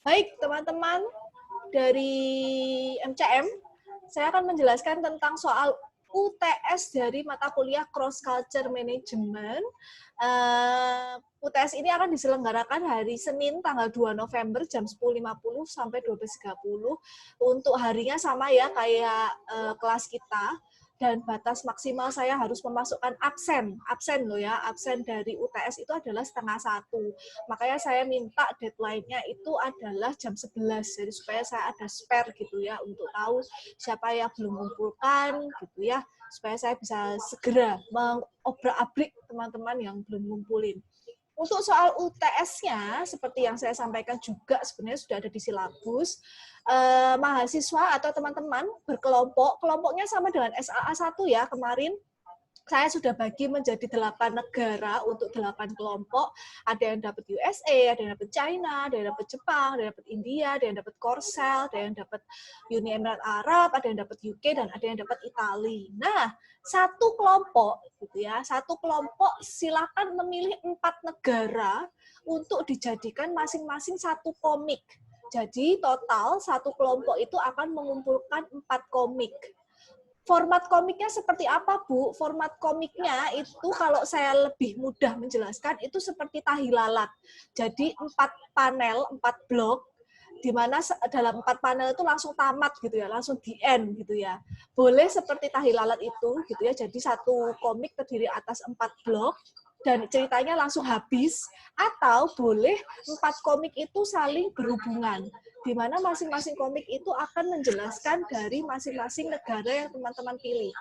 Baik, teman-teman dari MCM, saya akan menjelaskan tentang soal UTS dari mata kuliah Cross Culture Management. UTS ini akan diselenggarakan hari Senin tanggal 2 November jam 10.50 sampai 12.30. Untuk harinya sama ya kayak kelas kita. Dan batas maksimal saya harus memasukkan absen loh ya, absen dari UTS itu adalah 12:30. Makanya saya minta deadline-nya itu adalah jam 11, jadi supaya saya ada spare gitu ya, untuk tahu siapa yang belum mengumpulkan gitu ya, supaya saya bisa segera mengobrak-abrik teman-teman yang belum ngumpulin. Untuk soal UTS-nya, seperti yang saya sampaikan juga sebenarnya sudah ada di silabus, mahasiswa atau teman-teman berkelompok, kelompoknya sama dengan SAA 1 ya kemarin, saya sudah bagi menjadi 8 negara untuk 8 kelompok. Ada yang dapat USA, ada yang dapat China, ada yang dapat Jepang, ada yang dapat India, ada yang dapat Korsel, ada yang dapat Uni Emirat Arab, ada yang dapat UK, dan ada yang dapat Italia. Nah, satu kelompok gitu ya, satu kelompok silakan memilih 4 negara untuk dijadikan masing-masing satu komik. Jadi total satu kelompok itu akan mengumpulkan 4 komik. Format komiknya seperti apa, Bu? Format komiknya itu kalau saya lebih mudah menjelaskan, itu seperti tahi lalat. Jadi 4 panel, 4 blok, di mana dalam 4 panel itu langsung tamat gitu ya, langsung di end gitu ya. Boleh seperti tahi lalat itu gitu ya, jadi satu komik terdiri atas 4 blok, dan ceritanya langsung habis, atau boleh 4 komik itu saling berhubungan, di mana masing-masing komik itu akan menjelaskan dari masing-masing negara yang teman-teman pilih.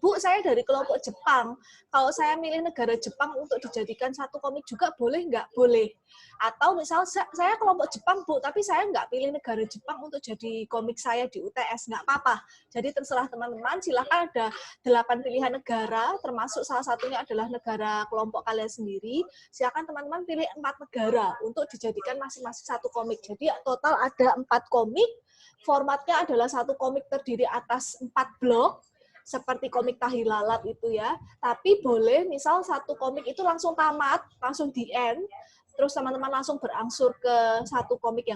Bu, saya dari kelompok Jepang. Kalau saya milih negara Jepang untuk dijadikan satu komik juga boleh nggak? Boleh. Atau misal saya kelompok Jepang, Bu, tapi saya nggak pilih negara Jepang untuk jadi komik saya di UTS. Nggak apa-apa. Jadi terserah teman-teman, silakan ada 8 pilihan negara, termasuk salah satunya adalah negara kelompok kalian sendiri. Silakan teman-teman pilih 4 negara untuk dijadikan masing-masing satu komik. Jadi total ada 4 komik. Formatnya adalah satu komik terdiri atas 4 blok, seperti komik tahi lalat itu ya, tapi boleh misal satu komik itu langsung tamat, langsung di end, terus teman-teman langsung berangsur ke satu komik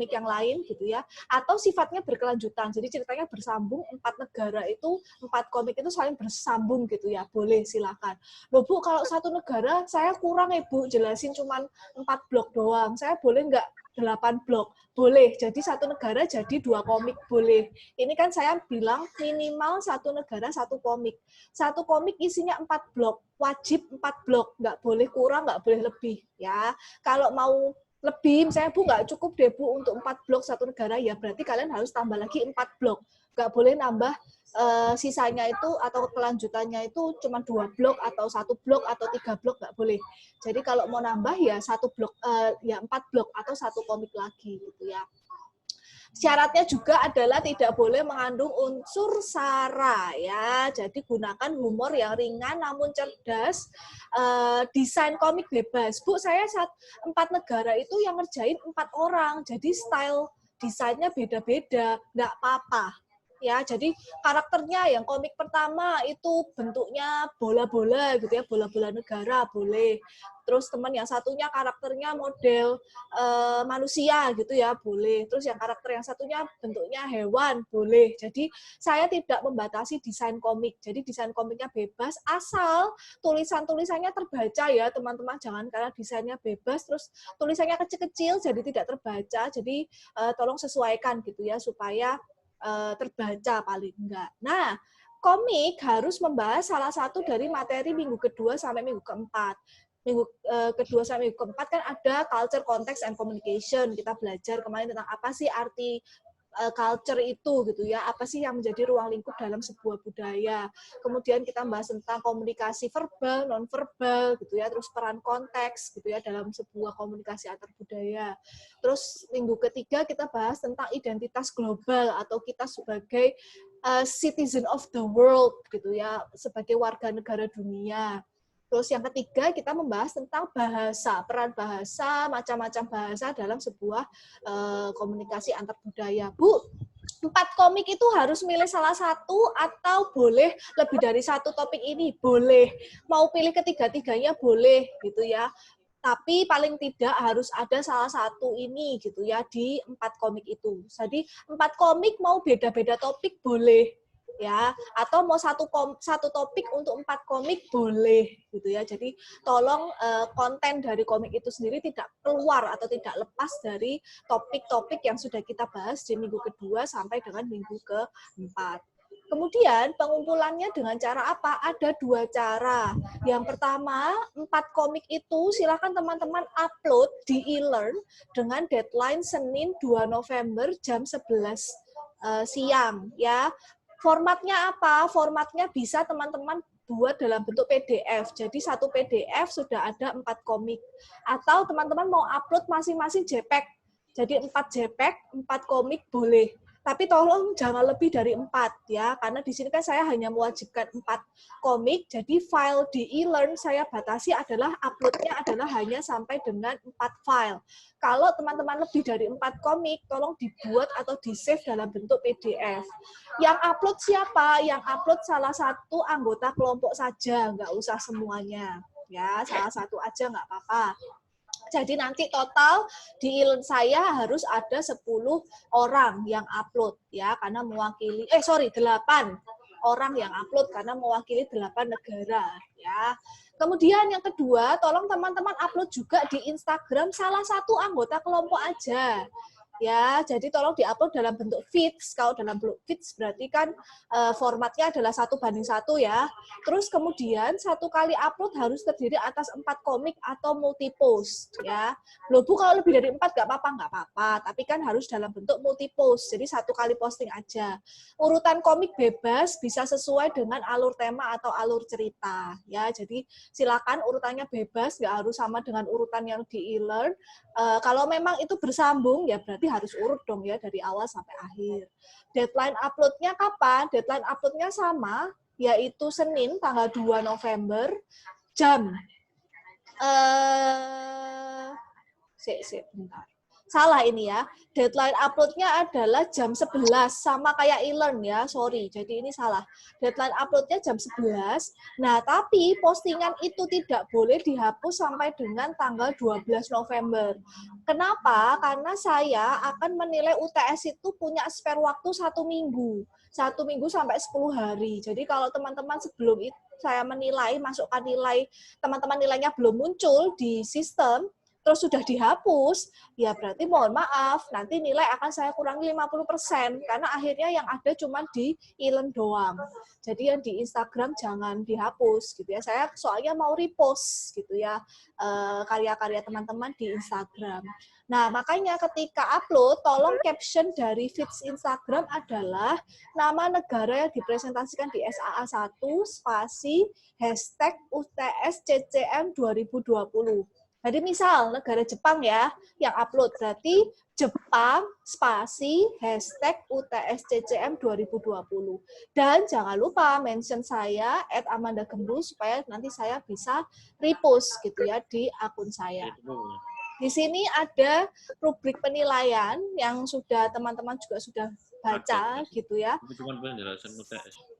yang lain gitu ya, atau sifatnya berkelanjutan, jadi ceritanya bersambung, 4 negara itu, 4 komik itu saling bersambung gitu ya, boleh silakan. Loh Bu, kalau satu negara saya kurang ya Bu, jelasin cuman 4 blok doang, saya boleh nggak 8 blok? Boleh, jadi satu negara jadi 2 komik, boleh. Ini kan saya bilang minimal satu negara satu komik. Satu komik isinya 4 blok, wajib 4 blok, nggak boleh kurang, nggak boleh lebih. Ya, kalau mau lebih, misalnya Bu nggak cukup deh Bu untuk 4 blok satu negara, ya berarti kalian harus tambah lagi 4 blok. Nggak boleh nambah sisanya itu atau kelanjutannya itu cuma 2 blok atau 1 blok atau 3 blok, nggak boleh. Jadi kalau mau nambah ya 1 blok, ya 4 blok atau satu komik lagi gitu ya. Syaratnya juga adalah tidak boleh mengandung unsur sara ya. Jadi gunakan humor yang ringan namun cerdas. Desain komik bebas. Bu, saya 4 negara itu yang ngerjain 4 orang. Jadi style desainnya beda-beda, nggak apa-apa. Ya, jadi karakternya yang komik pertama itu bentuknya bola-bola gitu ya, bola-bola negara boleh. Terus teman yang satunya karakternya model manusia gitu ya, boleh. Terus yang karakter yang satunya bentuknya hewan, boleh. Jadi saya tidak membatasi desain komik. Jadi desain komiknya bebas, asal tulisan-tulisannya terbaca ya teman-teman. Jangan karena desainnya bebas, terus tulisannya kecil-kecil, jadi tidak terbaca. Jadi tolong sesuaikan gitu ya, supaya terbaca paling enggak. Nah, komik harus membahas salah satu dari materi minggu kedua sampai minggu keempat. Minggu kedua sampai minggu keempat kan ada culture, context, and communication. Kita belajar kemarin tentang apa sih arti culture itu gitu ya, apa sih yang menjadi ruang lingkup dalam sebuah budaya. Kemudian kita bahas tentang komunikasi verbal, non verbal gitu ya, terus peran konteks gitu ya dalam sebuah komunikasi antar budaya. Terus minggu ketiga kita bahas tentang identitas global atau kita sebagai citizen of the world gitu ya, sebagai warga negara dunia. Terus yang ketiga kita membahas tentang bahasa, peran bahasa, macam-macam bahasa dalam sebuah komunikasi antar budaya. Bu, 4 komik itu harus milih salah satu atau boleh lebih dari satu topik ini? Boleh. Mau pilih ketiga-tiganya boleh gitu ya. Tapi paling tidak harus ada salah satu ini gitu ya di 4 komik itu. Jadi 4 komik mau beda-beda topik boleh ya, atau mau satu topik untuk 4 komik boleh gitu ya. Jadi tolong konten dari komik itu sendiri tidak keluar atau tidak lepas dari topik-topik yang sudah kita bahas di minggu kedua sampai dengan minggu keempat. Kemudian pengumpulannya dengan cara apa? Ada 2 cara. Yang pertama, 4 komik itu silakan teman-teman upload di e-learn dengan deadline Senin 2 November jam 11 siang ya. Formatnya apa? Formatnya bisa teman-teman buat dalam bentuk PDF. Jadi satu PDF sudah ada 4 komik. Atau teman-teman mau upload masing-masing JPEG. Jadi 4 JPEG, 4 komik boleh. Tapi tolong jangan lebih dari 4 ya, karena di sini kan saya hanya mewajibkan 4 komik, jadi file di e-learn saya batasi adalah uploadnya adalah hanya sampai dengan 4 file. Kalau teman-teman lebih dari 4 komik, tolong dibuat atau di-save dalam bentuk PDF. Yang upload siapa? Yang upload salah satu anggota kelompok saja, nggak usah semuanya. Ya, salah satu aja nggak apa-apa. Jadi nanti total di e-learn saya harus ada 10 orang yang upload ya, karena mewakili 8 orang yang upload karena mewakili 8 negara ya. Kemudian yang kedua, tolong teman-teman upload juga di Instagram salah satu anggota kelompok aja. Ya, jadi tolong diupload dalam bentuk feeds. Kalau dalam bentuk feeds berarti kan formatnya adalah 1:1 ya. Terus kemudian satu kali upload harus terdiri atas 4 komik atau multi post ya. Loh Bu, kalau lebih dari 4 nggak apa-apa. Tapi kan harus dalam bentuk multi post. Jadi satu kali posting aja. Urutan komik bebas bisa sesuai dengan alur tema atau alur cerita ya. Jadi silakan urutannya bebas, nggak harus sama dengan urutan yang di e-learn. Kalau memang itu bersambung ya berarti harus urut dong ya dari awal sampai akhir. Deadline uploadnya kapan? Deadline uploadnya sama, yaitu Senin tanggal 2 November jam bentar. Salah ini ya. Deadline uploadnya adalah jam 11 sama kayak e-learn ya. Sorry, jadi ini salah. Deadline uploadnya jam 11. Nah, tapi postingan itu tidak boleh dihapus sampai dengan tanggal 12 November. Kenapa? Karena saya akan menilai UTS itu punya spare waktu 1 minggu. 1 minggu sampai 10 hari. Jadi kalau teman-teman sebelum itu saya menilai, masukkan nilai, teman-teman nilainya belum muncul di sistem, terus sudah dihapus, ya berarti mohon maaf, nanti nilai akan saya kurangi 50%, karena akhirnya yang ada cuma di e-learn doang. Jadi yang di Instagram jangan dihapus, gitu ya. Saya soalnya mau repost, gitu ya, karya-karya teman-teman di Instagram. Nah, makanya ketika upload, tolong caption dari feeds Instagram adalah nama negara yang dipresentasikan di SAA 1, spasi, hashtag UTS CCM 2020. Jadi misal negara Jepang ya yang upload, berarti Jepang spasi hashtag UTSCCM 2020. Dan jangan lupa mention saya @amanda_gembu supaya nanti saya bisa repost gitu ya di akun saya. Di sini ada rubrik penilaian yang sudah teman-teman juga sudah baca gitu ya.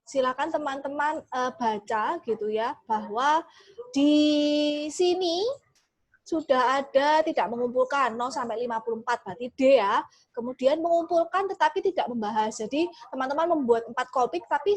Silakan teman-teman baca gitu ya, bahwa di sini sudah ada tidak mengumpulkan 0 sampai 54 berarti D ya. Kemudian mengumpulkan tetapi tidak membahas. Jadi teman-teman membuat 4 komik tapi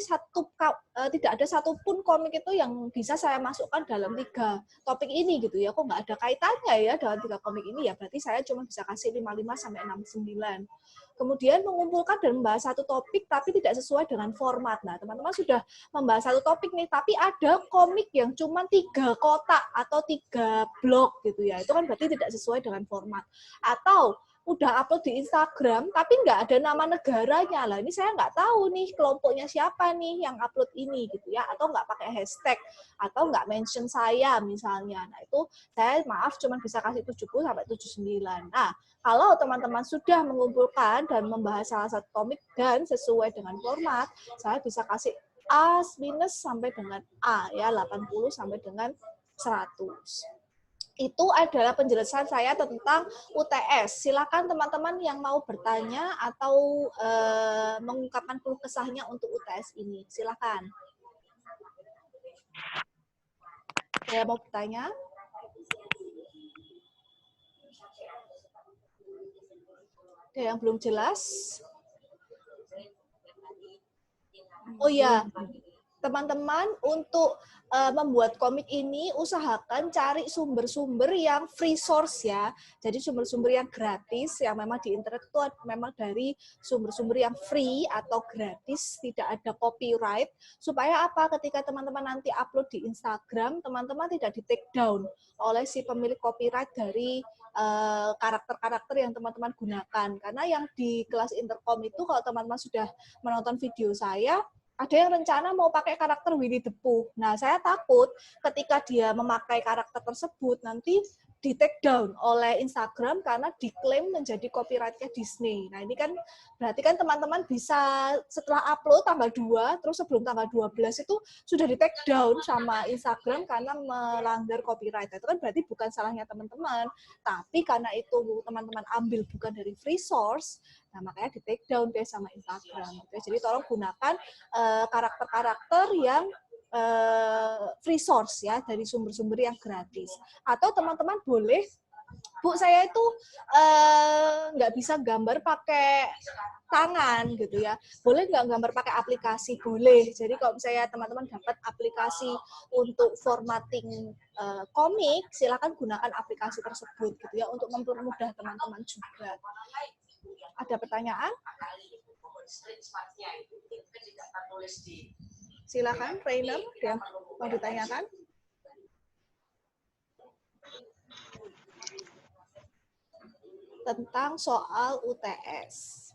tidak ada satupun komik itu yang bisa saya masukkan dalam 3 topik ini gitu ya. Kok nggak ada kaitannya ya dengan 3 komik ini ya. Berarti saya cuma bisa kasih 55 sampai 69. Kemudian mengumpulkan dan membahas satu topik tapi tidak sesuai dengan format. Nah, teman-teman sudah membahas satu topik nih, tapi ada komik yang cuma 3 kotak atau 3 blok gitu ya. Itu kan berarti tidak sesuai dengan format. Atau udah upload di Instagram, tapi nggak ada nama negaranya. Lah ini saya nggak tahu nih kelompoknya siapa nih yang upload ini gitu ya. Atau nggak pakai hashtag, atau nggak mention saya misalnya. Nah itu saya maaf cuma bisa kasih 70 sampai 79. Nah, kalau teman-teman sudah mengumpulkan dan membahas salah satu komik dan sesuai dengan format, saya bisa kasih A minus sampai dengan A ya, 80 sampai dengan 100. Itu adalah penjelasan saya tentang UTS. Silakan teman-teman yang mau bertanya atau mengungkapkan keluh kesahnya untuk UTS ini. Silakan. Saya mau bertanya. Ada yang belum jelas? Oh iya, teman-teman, untuk membuat komik ini usahakan cari sumber-sumber yang free source ya. Jadi sumber-sumber yang gratis, yang memang di internet itu memang dari sumber-sumber yang free atau gratis, tidak ada copyright. Supaya apa? Ketika teman-teman nanti upload di Instagram, teman-teman tidak di take down oleh si pemilik copyright dari karakter-karakter yang teman-teman gunakan. Karena yang di kelas Intercom itu, kalau teman-teman sudah menonton video saya, ada yang rencana mau pakai karakter Winnie the Pooh. Nah, saya takut ketika dia memakai karakter tersebut, nanti di take down oleh Instagram karena diklaim menjadi copyright-nya Disney. Nah, ini kan berarti kan teman-teman bisa setelah upload tanggal 2, terus sebelum tanggal 12 itu sudah di take down sama Instagram karena melanggar copyright. Itu kan berarti bukan salahnya teman-teman, tapi karena itu teman-teman ambil bukan dari free source, nah makanya di take down deh sama Instagram. Jadi tolong gunakan karakter-karakter yang free source ya, dari sumber-sumber yang gratis. Atau teman-teman boleh, Bu, saya itu nggak bisa gambar pakai tangan gitu ya. Boleh nggak gambar pakai aplikasi? Boleh. Jadi kalau misalnya teman-teman dapat aplikasi untuk formatting komik, silakan gunakan aplikasi tersebut gitu ya, untuk mempermudah teman-teman juga. Ada pertanyaan? Silakan, Rainer, yang mau ditanyakan. Tentang soal UTS.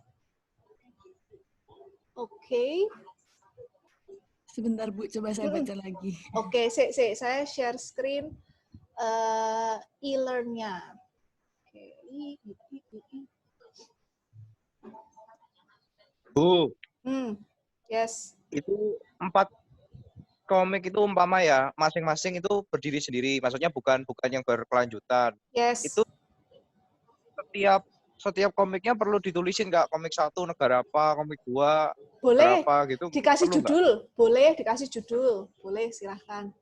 Oke. Sebentar, Bu, coba saya baca lagi. Oke, saya share screen e-learn-nya. Oke. Bu, yes. itu 4 komik itu umpama ya, masing-masing itu berdiri sendiri, maksudnya bukan yang berkelanjutan. Yes. Itu setiap komiknya perlu ditulisin nggak? Komik 1 negara apa, komik 2 boleh berapa gitu? dikasih Perlu judul, nggak? boleh dikasih judul, boleh silahkan.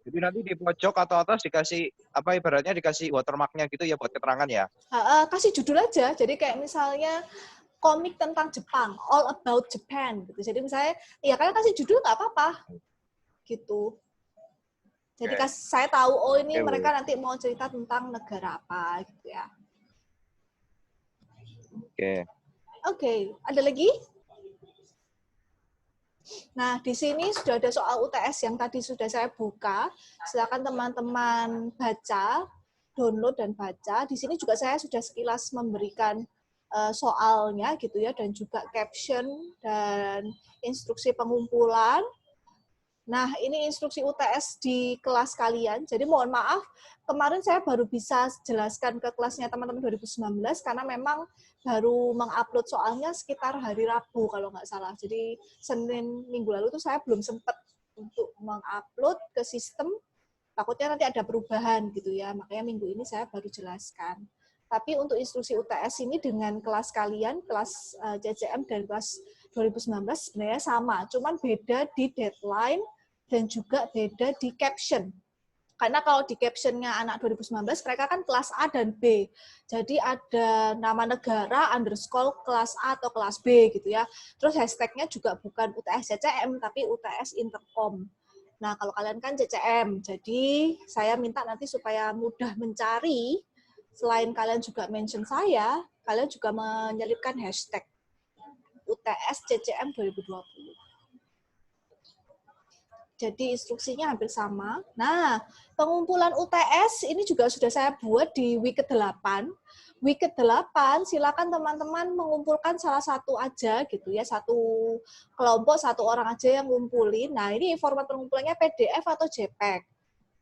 Jadi nanti di pojok atau atas dikasih apa, ibaratnya dikasih watermark-nya gitu ya buat keterangan ya? Kasih judul aja, jadi kayak misalnya komik tentang Jepang, all about Japan gitu. Jadi misalnya, ya kalian kasih judul nggak apa-apa, gitu. Jadi saya tahu, oh ini mereka nanti mau cerita tentang negara apa, gitu ya. Oke, ada lagi? Nah, di sini sudah ada soal UTS yang tadi sudah saya buka. Silakan teman-teman baca, download dan baca. Di sini juga saya sudah sekilas memberikan soalnya gitu ya, dan juga caption dan instruksi pengumpulan. Nah, ini instruksi UTS di kelas kalian. Jadi mohon maaf, kemarin saya baru bisa jelaskan ke kelasnya teman-teman 2019 karena memang baru mengupload soalnya sekitar hari Rabu kalau nggak salah. Jadi Senin minggu lalu tuh saya belum sempat untuk mengupload ke sistem. Takutnya nanti ada perubahan gitu ya. Makanya minggu ini saya baru jelaskan. Tapi untuk instruksi UTS ini dengan kelas kalian, kelas CCM dan kelas 2019 sebenarnya sama, cuman beda di deadline dan juga beda di caption. Karena kalau di captionnya anak 2019, mereka kan kelas A dan B. Jadi ada nama negara, underscore kelas A atau kelas B gitu ya. Terus hashtagnya juga bukan UTS CCM, tapi UTS Intercom. Nah, kalau kalian kan CCM, jadi saya minta nanti supaya mudah mencari, selain kalian juga mention saya, kalian juga menyelipkan hashtag UTS CCM 2020. Jadi instruksinya hampir sama. Nah, pengumpulan UTS ini juga sudah saya buat di week ke-8. Week ke-8 silakan teman-teman mengumpulkan salah satu aja gitu ya, satu kelompok, satu orang aja yang ngumpulin. Nah, ini format pengumpulannya PDF atau JPEG.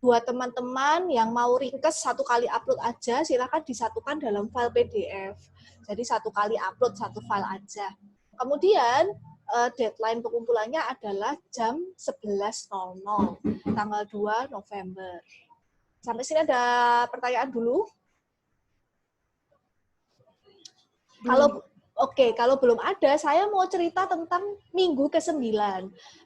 Buat teman-teman yang mau ringkes satu kali upload aja, silakan disatukan dalam file PDF. Jadi satu kali upload satu file aja. Kemudian deadline pengumpulannya adalah jam 11.00, tanggal 2 November. Sampai sini ada pertanyaan dulu? Kalau Oke, kalau belum ada, saya mau cerita tentang minggu ke-9.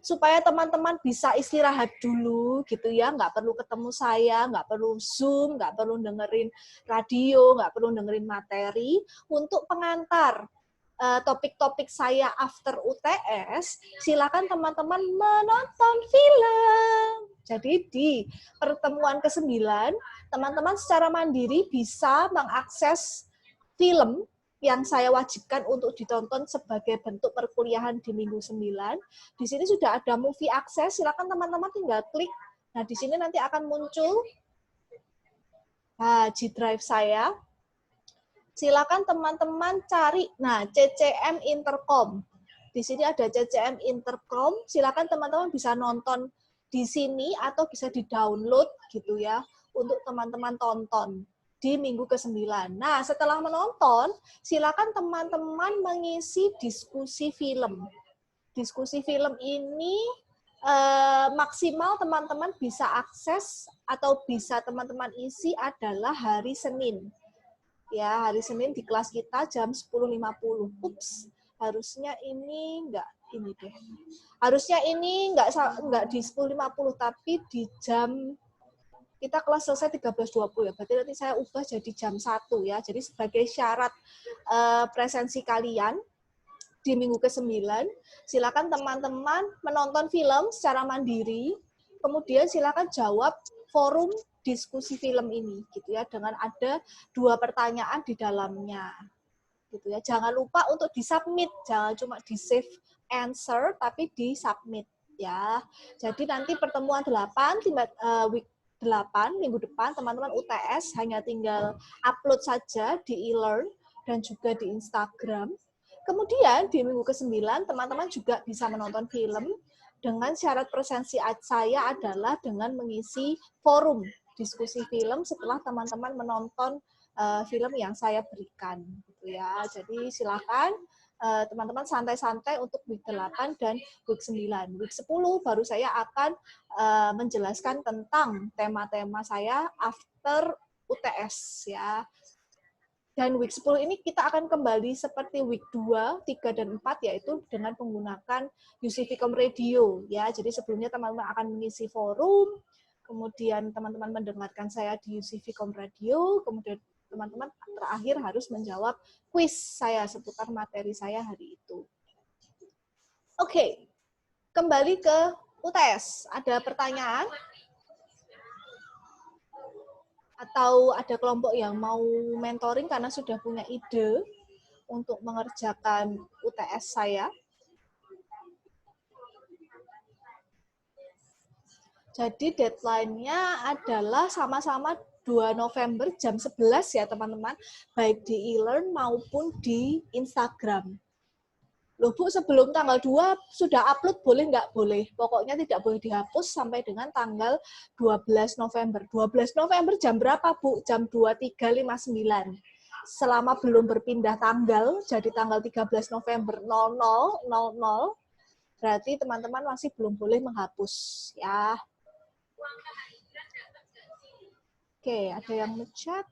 Supaya teman-teman bisa istirahat dulu gitu ya, nggak perlu ketemu saya, nggak perlu Zoom, nggak perlu dengerin radio, nggak perlu dengerin materi. Untuk pengantar topik-topik saya after UTS, silakan teman-teman menonton film. Jadi di pertemuan ke-9, teman-teman secara mandiri bisa mengakses film yang saya wajibkan untuk ditonton sebagai bentuk perkuliahan di minggu 9. Di sini sudah ada movie access, silakan teman-teman tinggal klik. Nah, di sini nanti akan muncul G Drive saya. Silakan teman-teman cari, nah CCM Intercom. Di sini ada CCM Intercom, silakan teman-teman bisa nonton di sini atau bisa di-download gitu ya, untuk teman-teman tonton di minggu ke-9. Nah, setelah menonton, silakan teman-teman mengisi diskusi film. Diskusi film ini maksimal teman-teman bisa akses atau bisa teman-teman isi adalah hari Senin. Ya, hari Senin di kelas kita jam 10.50. Ups, harusnya ini ini deh. Harusnya ini enggak di 10.50 tapi di jam kita kelas selesai 13.20 ya. Berarti nanti saya ubah jadi jam 1 ya. Jadi sebagai syarat presensi kalian di minggu ke-9, silakan teman-teman menonton film secara mandiri, kemudian silakan jawab forum diskusi film ini gitu ya, dengan ada 2 pertanyaan di dalamnya. Gitu ya. Jangan lupa untuk di-submit, jangan cuma di-save answer tapi di-submit ya. Jadi nanti pertemuan 8 week 8 minggu depan teman-teman UTS hanya tinggal upload saja di e-learn dan juga di Instagram. Kemudian di minggu ke-9 teman-teman juga bisa menonton film dengan syarat presensi saya adalah dengan mengisi forum diskusi film setelah teman-teman menonton film yang saya berikan gitu ya. Jadi silakan teman-teman santai-santai untuk week 8 dan week 9. Week 10 baru saya akan menjelaskan tentang tema-tema saya after UTS ya. Dan week 10 ini kita akan kembali seperti week 2, 3, dan 4, yaitu dengan menggunakan UC Vicom Radio. Ya. Jadi sebelumnya teman-teman akan mengisi forum, kemudian teman-teman mendengarkan saya di UC Vicom Radio, kemudian teman-teman terakhir harus menjawab kuis saya seputar materi saya hari itu. Oke, kembali ke UTS. Ada pertanyaan? Atau ada kelompok yang mau mentoring karena sudah punya ide untuk mengerjakan UTS saya? Jadi deadline-nya adalah sama-sama 2 November jam 11 ya teman-teman, baik di e-learn maupun di Instagram. Loh Bu, sebelum tanggal 2 sudah upload boleh nggak? Boleh. Pokoknya tidak boleh dihapus sampai dengan tanggal 12 November. 12 November jam berapa Bu? Jam 23.59. Selama belum berpindah tanggal, jadi tanggal 13 November 00.00, berarti teman-teman masih belum boleh menghapus. Ya. Oke, ada yang ngechat.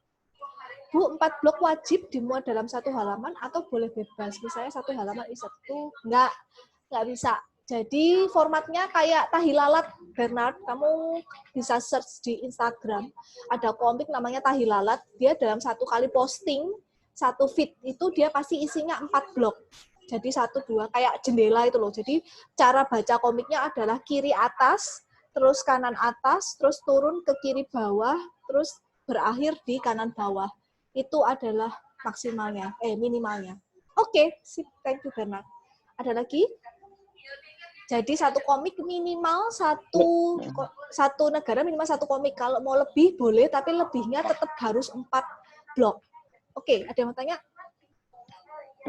Bu, 4 blok wajib dimuat dalam 1 halaman atau boleh bebas? Misalnya 1 halaman isi 1, nggak bisa. Jadi formatnya kayak tahi lalat, Bernard. Kamu bisa search di Instagram. Ada komik namanya Tahi Lalat. Dia dalam 1 kali posting, 1 feed itu dia pasti isinya 4 blok. Jadi 1, 2, kayak jendela itu loh. Jadi cara baca komiknya adalah kiri atas, terus kanan atas, terus turun ke kiri bawah, terus berakhir di kanan bawah. Itu adalah maksimalnya, minimalnya. Oke, sip, thank you Bernard. Ada lagi? Jadi 1 komik minimal satu negara minimal 1 komik. Kalau mau lebih boleh, tapi lebihnya tetap harus 4 blok. Oke, ada yang mau tanya?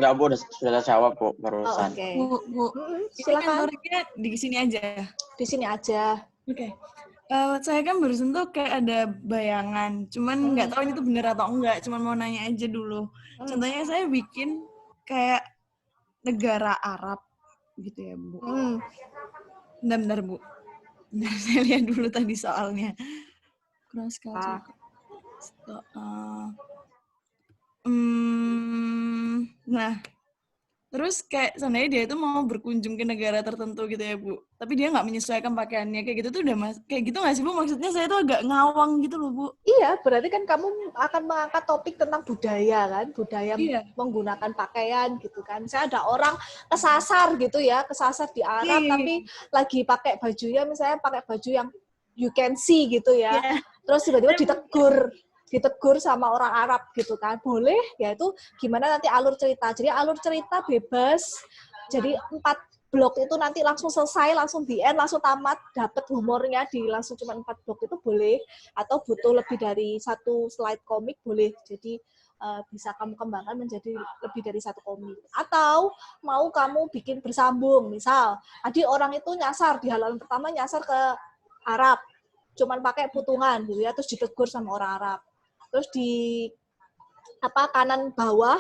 Enggak, Bu, sudah jawab, Bu, barusan. Oke. Bu, Silakan. mentoriknya di sini aja. Di sini aja. Oke. Saya kan barusan tuh kayak ada bayangan, cuman nggak tahu ini tuh bener atau enggak, cuman mau nanya aja dulu. Contohnya saya bikin kayak negara Arab gitu ya, Bu. Bentar, Bu. Bentar, saya lihat dulu tadi soalnya. Cross culture. Nah, Terus kayak seandainya dia itu mau berkunjung ke negara tertentu gitu ya Bu, tapi dia nggak menyesuaikan pakaiannya kayak gitu tuh udah kayak gitu nggak sih Bu? Maksudnya saya tuh agak ngawang gitu loh Bu. Iya, berarti kan kamu akan mengangkat topik tentang budaya kan, budaya Iya. menggunakan pakaian gitu kan. Saya ada orang kesasar gitu ya, kesasar di Arab Iya. tapi lagi pakai bajunya misalnya pakai baju yang you can see gitu ya. Iya. Terus tiba-tiba ditegur sama orang Arab gitu kan. Boleh, ya itu gimana nanti alur cerita. Jadi alur cerita bebas. Jadi 4 blok itu nanti langsung selesai, langsung di end, langsung tamat, dapat humornya di langsung cuma 4 blok itu boleh, atau butuh lebih dari 1 slide komik boleh. Jadi bisa kamu kembangkan menjadi lebih dari 1 komik. Atau mau kamu bikin bersambung, misal tadi orang itu nyasar di halaman pertama nyasar ke Arab, cuman pakai putungan gitu ya, terus ditegur sama orang Arab. Terus di kanan bawah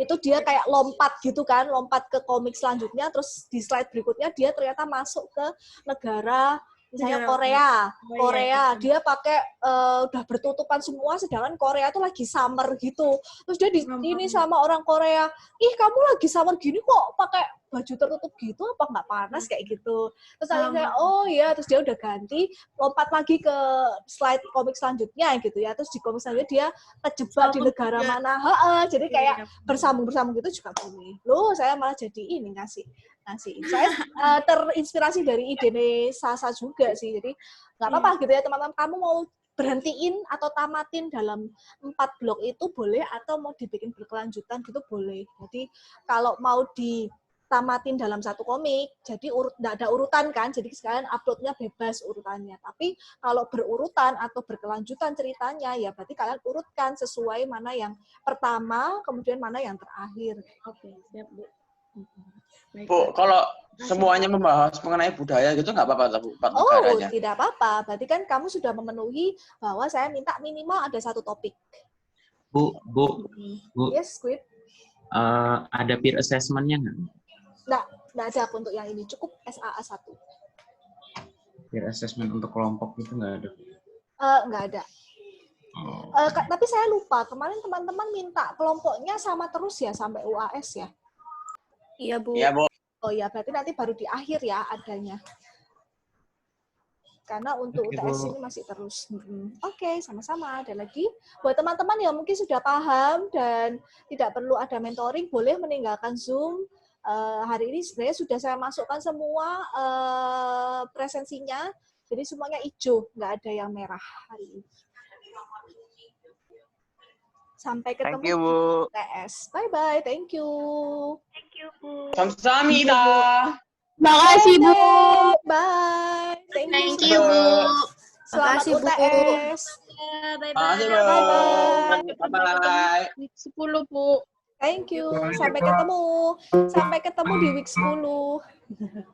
itu dia kayak lompat gitu kan, lompat ke komik selanjutnya, terus di slide berikutnya dia ternyata masuk ke negara misalnya Korea, dia pakai udah bertutupan semua, sedangkan Korea tuh lagi summer gitu, terus dia ini sama orang Korea, ih kamu lagi summer gini kok pakai baju tertutup gitu, apa nggak panas kayak gitu, terus saya oh iya, terus dia udah ganti, lompat lagi ke slide komik selanjutnya gitu ya, terus di komik selanjutnya dia kejebak di negara mana, jadi kayak bersambung gitu juga boleh. Loh, saya malah jadi ini ngasih. Saya terinspirasi dari ide Sasa juga sih. Jadi nggak apa-apa gitu ya teman-teman. Kamu mau berhentiin atau tamatin dalam 4 blok itu boleh, atau mau dibikin berkelanjutan gitu boleh. Jadi kalau mau ditamatin dalam 1 komik, jadi nggak ada urutan kan, jadi sekalian uploadnya bebas urutannya. Tapi kalau berurutan atau berkelanjutan ceritanya, ya berarti kalian urutkan sesuai mana yang pertama, kemudian mana yang terakhir. Oke, siap Bu. Bu, kalau semuanya membahas mengenai budaya gitu nggak apa-apa Bu, 4 Oh, negaranya? tidak apa-apa. Berarti kan kamu sudah memenuhi bahwa saya minta minimal ada 1 topik. Bu, Yes, Squid. ada peer assessment-nya nggak? Nggak ada untuk yang ini. Cukup SAA 1. Peer assessment untuk kelompok itu nggak ada? Nggak ada. Tapi saya lupa, kemarin teman-teman minta kelompoknya sama terus ya, sampai UAS ya? Iya Bu. Iya Bu. Oh ya, berarti nanti baru di akhir ya adanya. Karena untuk Oke, UTS Bu. ini masih terus. Oke, sama-sama. Ada lagi? Buat teman-teman yang mungkin sudah paham dan tidak perlu ada mentoring, boleh meninggalkan Zoom. Hari ini sebenarnya sudah saya masukkan semua presensinya, jadi semuanya hijau, nggak ada yang merah hari ini. Sampai ketemu Thank you, Bu. di UTS. Bye-bye. Thank you. Kamsahamnida. Makasih Bu. Bye. Thank Thank you Bu. Selamat Makasih, Bu. UTS. Bye Makasih bye. Bu. Bye-bye. Week 10 Bu. Thank you. Sampai ketemu di week 10.